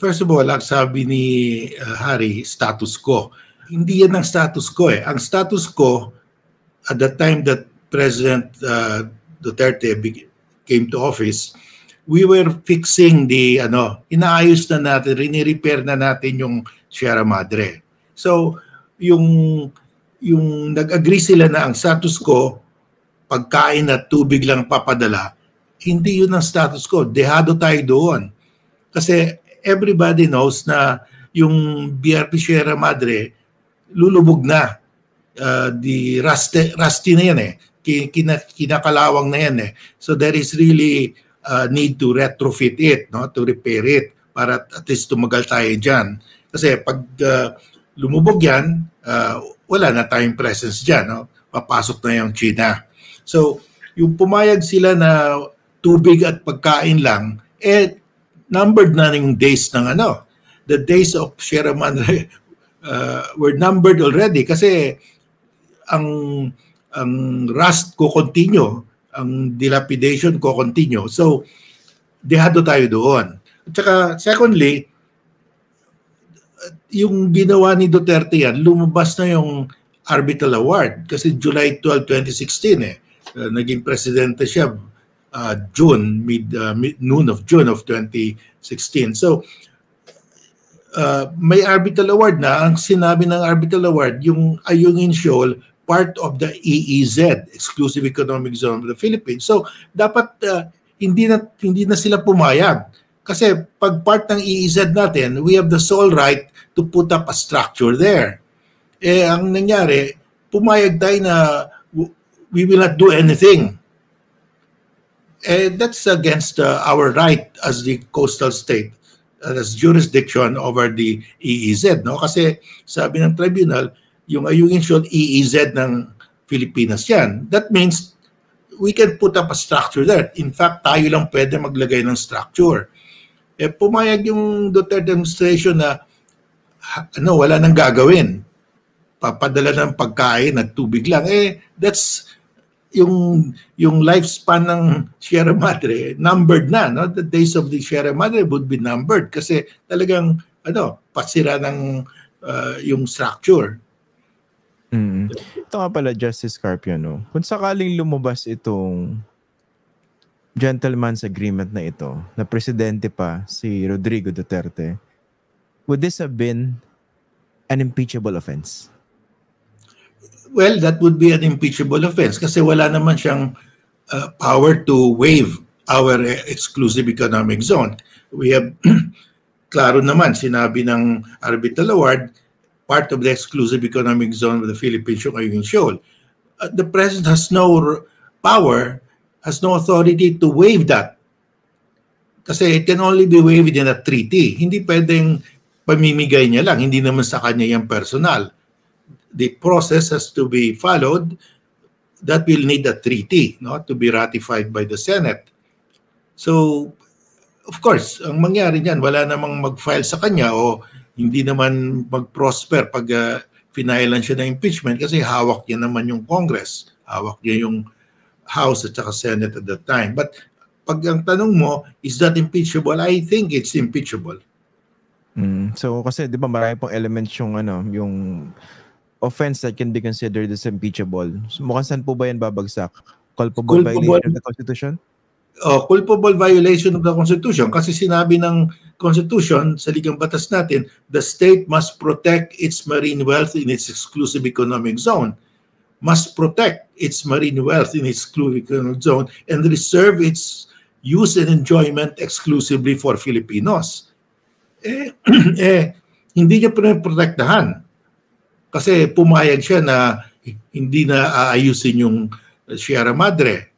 First of all, ang sabi ni Harry, status quo. Hindi yan ang status quo eh. Ang status quo, at the time that President Duterte came to office, we were fixing the, inaayos na natin, rini-repair na natin yung Sierra Madre. So, yung nag-agree sila na ang status quo, pagkain at tubig lang papadala, hindi yun ang status quo. Dehado tayo doon. Kasi everybody knows na yung BRP Sierra Madre, lulubog na. The rusty na yan eh. Kinakalawang na yan eh. So there is really need to retrofit it, no? To repair it para at least tumagal tayo dyan. Kasi pag lumubog yan, wala na tayong presence dyan. No? Papasok na yung China. So yung pumayag sila na tubig at pagkain lang, numbered na yung days ng the days of Sierra Madre were numbered already kasi ang rust ko continue, ang dilapidation ko continue. So, dehado tayo doon. At saka, secondly, yung ginawa ni Duterte yan, lumabas na yung Arbitral Award kasi July 12, 2016 naging presidente siya June, noon of June of 2016. So, may Arbitral Award na. Ang sinabi ng Arbitral Award, yung Ayungin Shoal, part of the EEZ, Exclusive Economic Zone of the Philippines. So, dapat hindi na sila pumayag. Kasi pag part ng EEZ natin, we have the sole right to put up a structure there. Ang nangyari, pumayag tayo na we will not do anything. That's against our right as the coastal state, as jurisdiction over the EEZ. No? Kasi sabi ng tribunal, yung Ayungin Shoal, EEZ ng Pilipinas yan. That means we can put up a structure there. In fact, tayo lang pwede maglagay ng structure. Pumayag yung Duterte administration na wala nang gagawin. Papadala ng pagkain at tubig lang. That's yung lifespan ng Sierra Madre numbered na, no? The days of the Sierra Madre would be numbered kasi talagang pasira ng yung structure. Ito nga pala, Justice Carpio, no? Kung sakaling lumabas itong gentleman's agreement na ito, na presidente pa si Rodrigo Duterte, would this have been an impeachable offense? Well, that would be an impeachable offense kasi wala naman siyang power to waive our exclusive economic zone. We have, klaro naman, sinabi ng Arbitral Award, part of the exclusive economic zone of the Philippines, yung Ayungin Shoal. The President has no power, has no authority to waive that. Kasi it can only be waived in a treaty. Hindi pwedeng pamimigay niya lang, hindi naman sa kanya yung personal. The process has to be followed. That will need a treaty, no, to be ratified by the Senate. So, of course, ang mangyari niyan, wala namang mag-file sa kanya o hindi naman mag-prosper pag finailan siya ng impeachment kasi hawak niya naman yung Congress. Hawak niya yung House at saka Senate at that time. But pag ang tanong mo, is that impeachable? I think it's impeachable. So, kasi di ba marami pong elements yung offense that can be considered as impeachable. So, mukhang saan po ba yan babagsak? Culpable violation of the Constitution? Culpable violation of the Constitution. Kasi sinabi ng Constitution sa Ligang Batas natin, the state must protect its marine wealth in its exclusive economic zone. Must protect its marine wealth in its exclusive economic zone and reserve its use and enjoyment exclusively for Filipinos. Hindi niya pinoprotektahan. Kasi pumayag siya na hindi na aayusin yung Sierra Madre.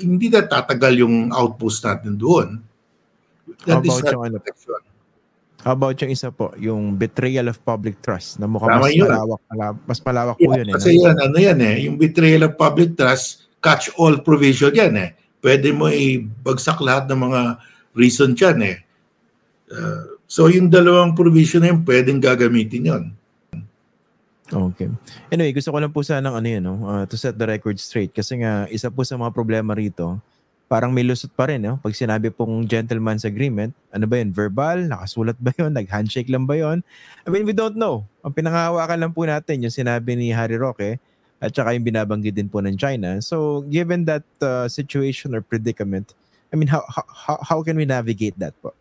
Hindi na tatagal yung outpost natin doon. That is not protection. How about yung isa po, yung betrayal of public trust na mukhang mas malawak po yun. Kasi yung betrayal of public trust, catch-all provision yan eh. Pwede mo ibagsak lahat ng mga reason dyan eh. So yung dalawang provision na yun, pwedeng gagamitin yun. Okay. Anyway, gusto ko lang po sanang to set the record straight kasi nga isa po sa mga problema rito parang may lusot pa rin, no? Pag sinabi pong gentleman's agreement, ano ba yun? Verbal? Nakasulat ba yun? Nag-handshake lang ba yun? I mean, we don't know. Ang pinangahawakan lang po natin yung sinabi ni Harry Roque at saka yung binabanggit din po ng China. So, given that situation or predicament, I mean, how can we navigate that po?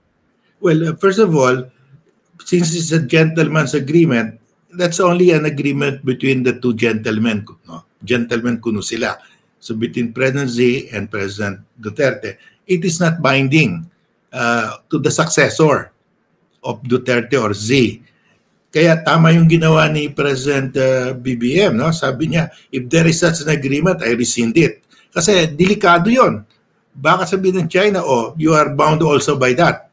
Well, first of all, since it's a gentleman's agreement, that's only an agreement between the two gentlemen. No? Gentlemen kuno sila. So between President Xi and President Duterte, it is not binding to the successor of Duterte or Xi. Kaya tama yung ginawa ni President BBM. No? Sabi niya, if there is such an agreement, I rescind it. Kasi delikado yon. Baka sabihin ng China, oh, you are bound also by that.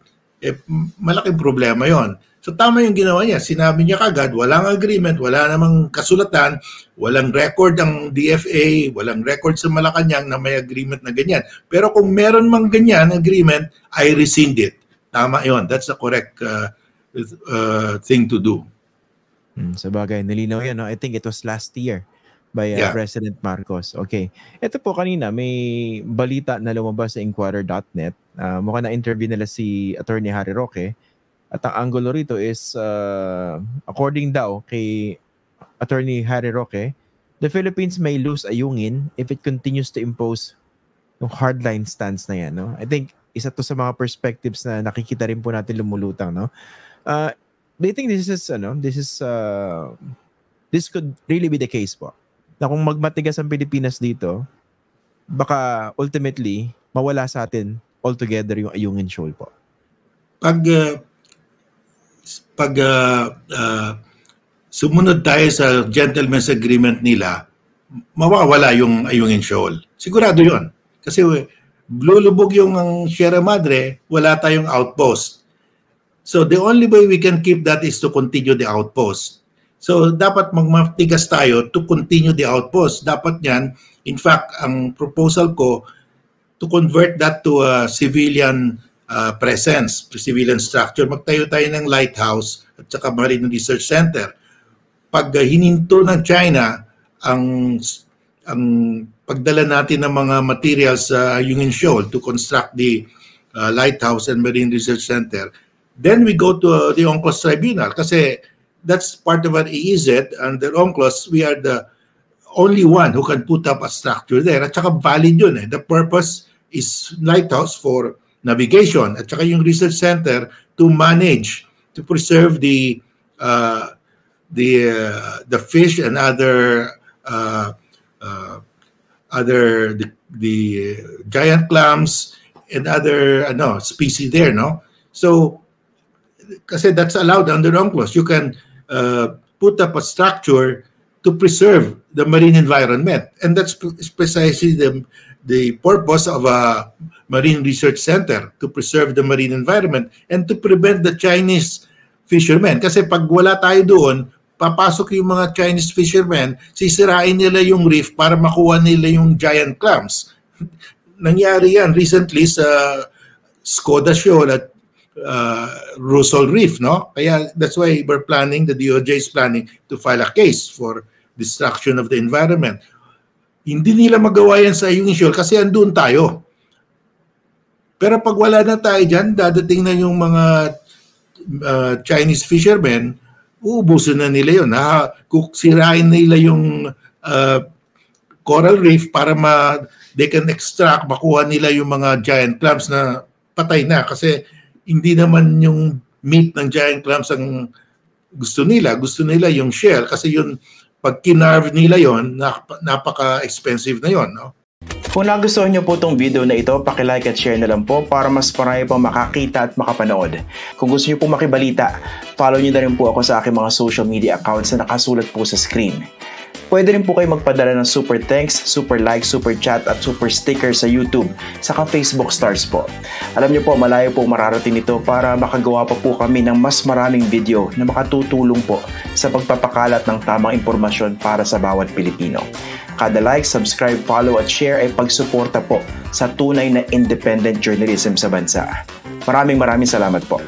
Malaking problema yon. So tama yung ginawa niya. Sinabi niya kagad, walang agreement, wala namang kasulatan, walang record ang DFA, walang record sa Malacanang na may agreement na ganyan. Pero kung meron mang ganyan agreement, I rescind it. Tama yon. That's the correct thing to do. Sa bagay, nalinaw yan. No? I think it was last year by President Marcos. Okay. Ito po kanina, may balita na lumabas sa Inquirer.net. Mukhang na-interview nila si Attorney Harry Roque. At ang angulo rito is, according daw kay Attorney Harry Roque, the Philippines may lose ayungin if it continues to impose yung hardline stance na yan. No? I think isa to sa mga perspectives na nakikita rin po natin lumulutang. No? Do you think this could really be the case po? Na kung magmatigas ang Pilipinas dito, baka ultimately mawala sa atin altogether yung ayungin shoal po. Pag sumunod tayo sa gentleman's agreement nila, mawawala yung ayungin shoal. Sigurado yon. Kasi lulubog yung Sierra Madre, wala tayong outpost. So the only way we can keep that is to continue the outpost. So dapat magmatigas tayo to continue the outpost. Dapat yan, in fact, ang proposal ko to convert that to a civilian presence, civilian structure. Magtayo tayo ng lighthouse at saka Marine Research Center. Pag hininto ng China ang pagdala natin ng mga materials sa Ayungin Shoal to construct the lighthouse and Marine Research Center, then we go to the UNCLOS Tribunal kasi that's part of our EEZ. Under UNCLOS, we are the only one who can put up a structure there. At saka valid yun. The purpose is lighthouse for navigation at saka yung research center to manage, to preserve the fish and other the giant clams and other species there, no? So kasi that's allowed under UNCLOS. You can put up a structure to preserve the marine environment, and that's precisely the purpose of a Marine Research Center, to preserve the marine environment and to prevent the Chinese fishermen. Kasi pag wala tayo doon, papasok yung mga Chinese fishermen, sisirain nila yung reef para makuha nila yung giant clams. Nangyari yan recently sa Skoda Shoal at Rusol Reef, no? Kaya that's why we're planning, the DOJ is planning to file a case for destruction of the environment. Hindi nila magawa yan sa Ayungin Shoal kasi andun tayo. Pero pag wala na tayo dyan, dadating na yung mga Chinese fishermen, uubusin na nila yun. Sirain nila yung coral reef para they can extract, makuha nila yung mga giant clams na patay na. Kasi hindi naman yung meat ng giant clams ang gusto nila. Gusto nila yung shell kasi yun, pag kinarve nila yon, napaka-expensive na yon, no? Kung nagustuhan niyo po itong video na ito, paki-like at share na lang po para mas marami pong makakita at makapanood. Kung gusto niyo po makibalita, follow niyo na rin po ako sa aking mga social media accounts na nakasulat po sa screen. Pwede rin po kayo magpadala ng super thanks, super like, super chat at super sticker sa YouTube, saka Facebook stars po. Alam niyo po, malayo po mararating nito para makagawa pa po kami ng mas maraming video na makatutulong po sa pagpapakalat ng tamang impormasyon para sa bawat Pilipino. Kada like, subscribe, follow at share ay pagsuporta po sa tunay na independent journalism sa bansa. Maraming salamat po.